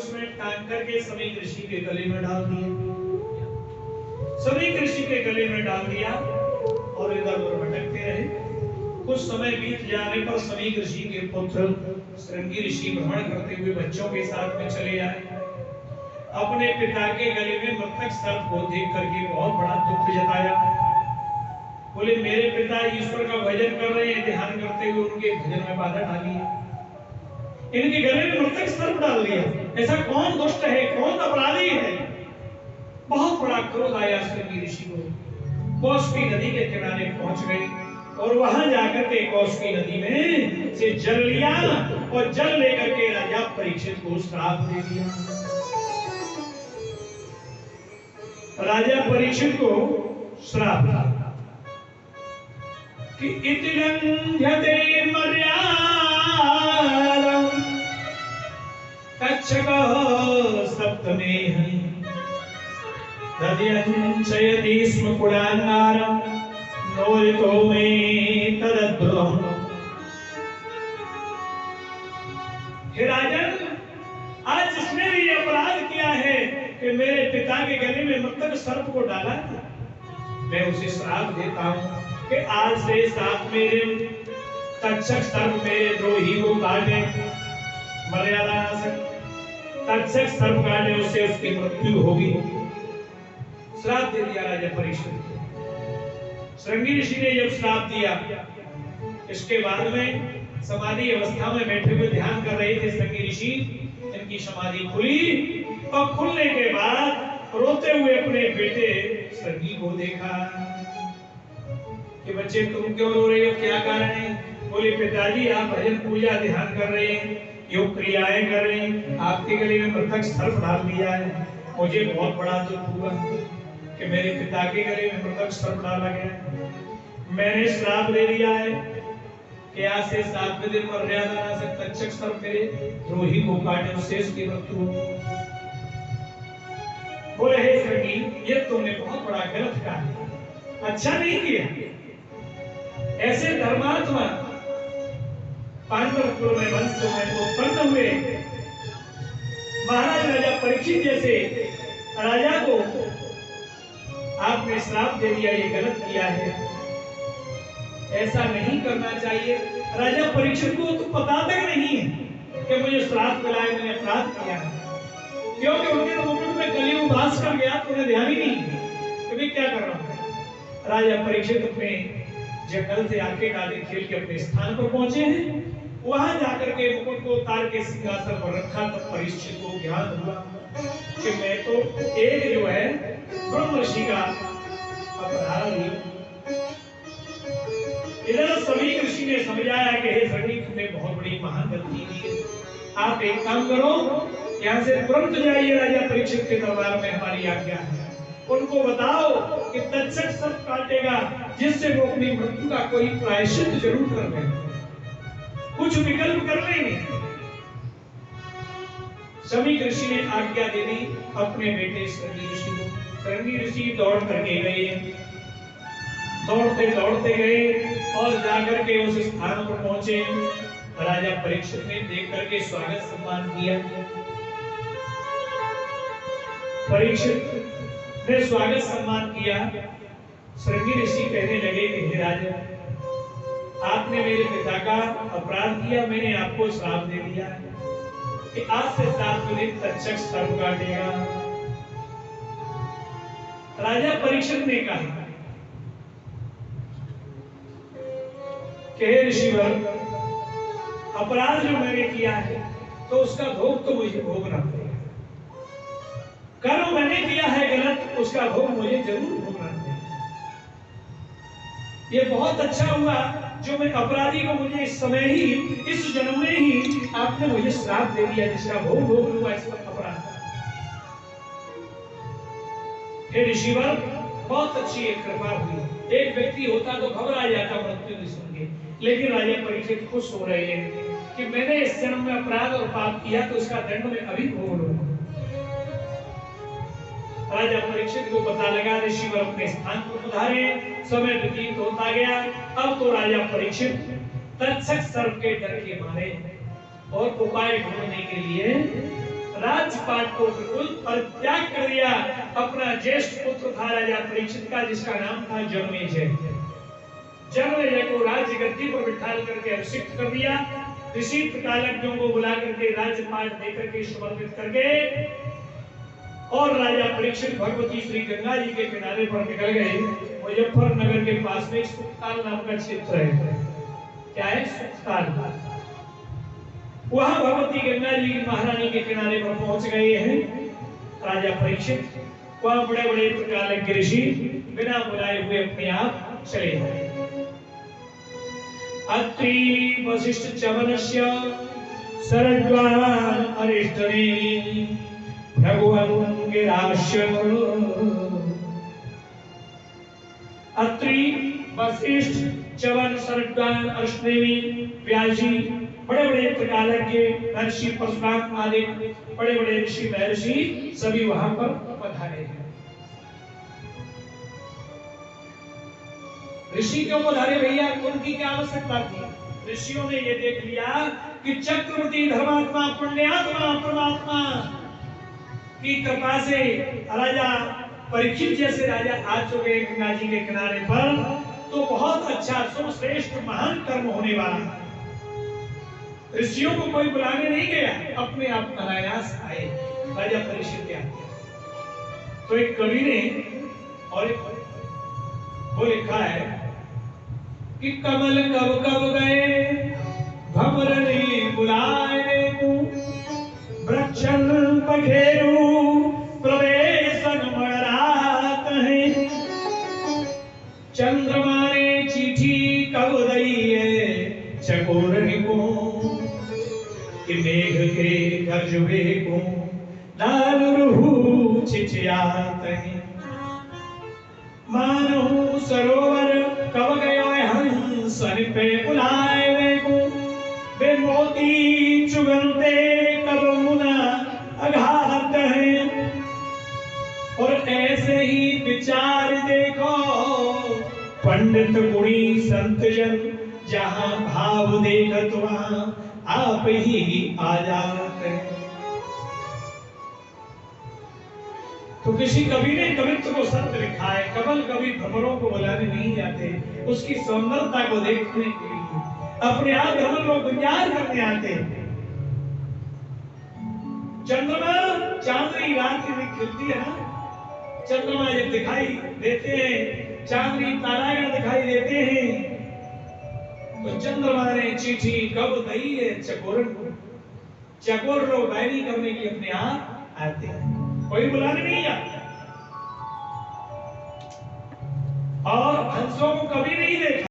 उसने टांग करके समीक ऋषि के गले में डाल दिया। समीक ऋषि के गले में डाल दिया और इधर उधर भटकते रहे। कुछ समय बीत जाने पर समीक ऋषि के पुत्र श्रृंगी ऋषि भ्रमण करते हुए बच्चों के साथ में चले आए। अपने पिता के गले में मृतक सर्प को देख करके बहुत बड़ा दुख जताया। बोले मेरे पिता ईश्वर का भजन कर रहे हैं, ध्यान करते हुए उनके भजन में बाधा डाली है, इनके गले में मृतक सर्प डाल दिया। ऐसा कौन दुष्ट है, कौन अपराधी है? बहुत बड़ा क्रोध आया श्रृंगी ऋषि को। कौशिकी नदी के किनारे पहुंच गए और वहां जाकर के कौशिकी नदी में से जल लिया और जल लेकर के राजा परीक्षित को श्राप दे दिया। राजा परीक्षित को श्राप दिया कि इति लंघ्यते मर्यादं कच्छपः सप्तमेह तद्यञ्चयति स्म कुलान्नारं नोरितो मे तदद्भुतम्। हे राजन, आज जिसने भी अपराध किया है कि मेरे पिता के गले में मृतक सर्प को डाला, मैं उसे श्राप देता हूं कि आज से साथ मेरे तक्षक सर्प मेरे द्रोही को काटे, मर्यादा तक्षक सर्प काटे, उससे उसकी मृत्यु होगी। श्राप दे दिया राजा परीक्षित। श्रृंगी ऋषि ने जब श्राप दिया, इसके बाद में समाधि अवस्था में बैठे हुए ध्यान कर रहे थे श्रृंगी ऋषि। इनकी समाधि खुली और खुलने के बाद रोते हुए अपने बेटे श्रृंगी को देखा कि बच्चे तुम क्यों रो रहे हो, क्या कारण है? बोले पिताजी आप भजन पूजा ध्यान कर रहे हैं, योग क्रियाएं कर रहे हैं, आपके गले में मृतक सर्प डाल दिया है। मुझे बहुत बड़ा दुख हुआ कि मेरे पिता के गले में मृतक सर्प डाला गया। मैंने श्राप दे दिया है कि आज से 7वें दिन मर्यादा से तक्षक सर्प मेरे द्रोही को काटे, उससे उसकी मृत्यु। बोले हे श्रृंगी, ये तुमने बहुत बड़ा गलत कहा, अच्छा नहीं किया। ऐसे धर्मात्मा पांडव कुल में वंश में उत्पन्न हुए महाराज राजा परीक्षित जैसे राजा को आपने श्राप दे दिया, ये गलत किया है, ऐसा नहीं करना चाहिए। राजा परीक्षित को तो पता तक नहीं है कि मुझे श्राप मिला है, मैंने अपराध किया है, क्योंकि उनके तो मुकुट में कलियुग वास कर गया, तो उन्हें ध्यान ही नहीं कि मैं क्या कर रहा हूं। राजा परीक्षित अपने जंगल से आके डाले खेल के अपने स्थान पर पहुंचे हैं। वहां जाकर के मुकुट को उतार के सिंहासन पर रखा, तब परीक्षित को ज्ञान हुआ कि मैं तो एक जो है ब्रह्म ऋषि का अपराधी। इधर समीक ऋषि ने समझाया कि हे श्रृंगी, तुमने बहुत बड़ी महान गलती की, आप एक काम करो, यहाँ से तुरंत जाइए राजा परीक्षित के दरबार में, हमारी आज्ञा है। उनको बताओ कि तक्षक सर्प काटेगा, जिससे वो अपनी मृत्यु का कोई प्रायश्चित जरूर कर लेंगे, कुछ विकल्प कर लेंगे। समीक ऋषि ने आज्ञा दे दी अपने बेटे श्रृंगी ऋषि को। श्रृंगी ऋषि दौड़ करके गए, दौड़ते दौड़ते गए और जाकर के उस स्थान पर पहुंचे। राजा परीक्षित ने देख करके स्वागत सम्मान किया। परीक्षित ने स्वागत सम्मान किया। श्रृंगी ऋषि कहने लगे कि हे राजा, आपने मेरे पिता का अपराध किया, मैंने आपको श्राप दे दिया कि आज से 7वें दिन तक्षक सर्प काटेगा। राजा परीक्षित ने कहा कि हे ऋषिवर, अपराध जो मैंने किया है तो उसका भोग तो मुझे भोगना पड़ेगा। कर्म मैंने किया है गलत, उसका भोग मुझे जरूर भोगना पड़ेगा। ये बहुत अच्छा हुआ जो मैं अपराधी को मुझे इस समय ही, इस जन्म में ही आपने मुझे श्राप दे दिया, जिसका भोग भोग लूंगा इस अपराध। हे ऋषिवर, बहुत अच्छी एक कृपा हुई। एक व्यक्ति होता तो घबरा जाता मृत्यु की सुन के, लेकिन राजा परीक्षित खुश हो रहे हैं कि मैंने इस जन्म में अपराध और पाप किया तो उसका दंड मैं अभी भोग लूंगा। राजा परीक्षित को पता लगा ऋषिवर अपने स्थान पर पधारे, समय व्यतीत होता गया। अब तो राजा परीक्षित तक्षक सर्प के डर के मारे और उपाय ढूंढने के लिए राजपाट को बिल्कुल परित्याग कर दिया। अपना ज्येष्ठ पुत्र था राजा परीक्षित का, जिसका नाम था जन्मेजय। जन्मेजय को राज्य गद्दी पर बिठा करके अभिषिक्त कर दिया। ऋषि त्रिकालज्ञों को बुला करके राज्यपाट देकर के समर्पित करके और राजा परीक्षित भगवती श्री गंगा जी के किनारे पर निकल गए। मुजफ्फरनगर के पास में सुखताल नाम का क्षेत्र है। क्या है? सुखताल। वहां भगवती गंगा जी महारानी के किनारे पर पहुंच गए हैं राजा परीक्षित। वहां बड़े बड़े त्रिकालज्ञ ऋषि बिना बुलाए हुए अपने आप चले गए। अत्रि वशिष्ठ च्यवनस्य शरद्वान् अरिष्टनेमि भगवन् गिरास्य। अत्रि वशिष्ठ च्यवन शरद्वान् अरिष्टनेमि व्यास जी, बड़े बड़े त्रिकालज्ञ महर्षि परशुराम आदि बड़े बड़े ऋषि महर्षि सभी वहां पर पधारे हैं। ऋषि क्यों पधारे भैया? उनकी क्या आवश्यकता थी? ऋषियों ने ये देख लिया कि चक्रवर्ती धर्मात्मा पुण्यात्मा परमात्मा की कृपा से राजा परीक्षित जैसे राजा आ चुके गंगा जी के किनारे पर, तो बहुत अच्छा शुभ श्रेष्ठ महान कर्म होने वाला है। ऋषियों को कोई बुलाने नहीं गया, अपने आप अनायास आए राजा परीक्षित के आगे। तो एक कवि ने और वो लिखा है कि कमल कब कब गए भंवर ने बुलाए को, वृक्षन पखेरु प्रवेशन मरात है। चंद्रमा ने चिट्ठी कब दई है चकोरनी को, कि मेघ के गरजबे को लाल रूह चिचियात है। मानो सरोवर कब गयो हंसन पे बुलाए वे को, वे मोती चुगलते कब मुना अघात है। और ऐसे ही विचार देखो पंडित गुणी संत जन, जहां भाव देखत वहां आप ही आ जाते हैं। तो किसी कवि ने कवित्व को सत्य लिखा है। कमल कवि भ्रमरों को बुलाने नहीं जाते, उसकी सौंदर्यता को देखने के लिए अपने आप भ्रमर लोग विचार करने आते। चंद्रमा चांदनी रात में खिलती है ना, चंद्रमा जब दिखाई देते हैं, चांदनी तारागण दिखाई देते हैं, तो चंद्रमा ने चिट्ठी कब दई है चकोरन को। चकोर लोग बैरी करने के अपने आप आते हैं, कोई बुलाने नहीं आता। और हंसों को कभी नहीं देखा।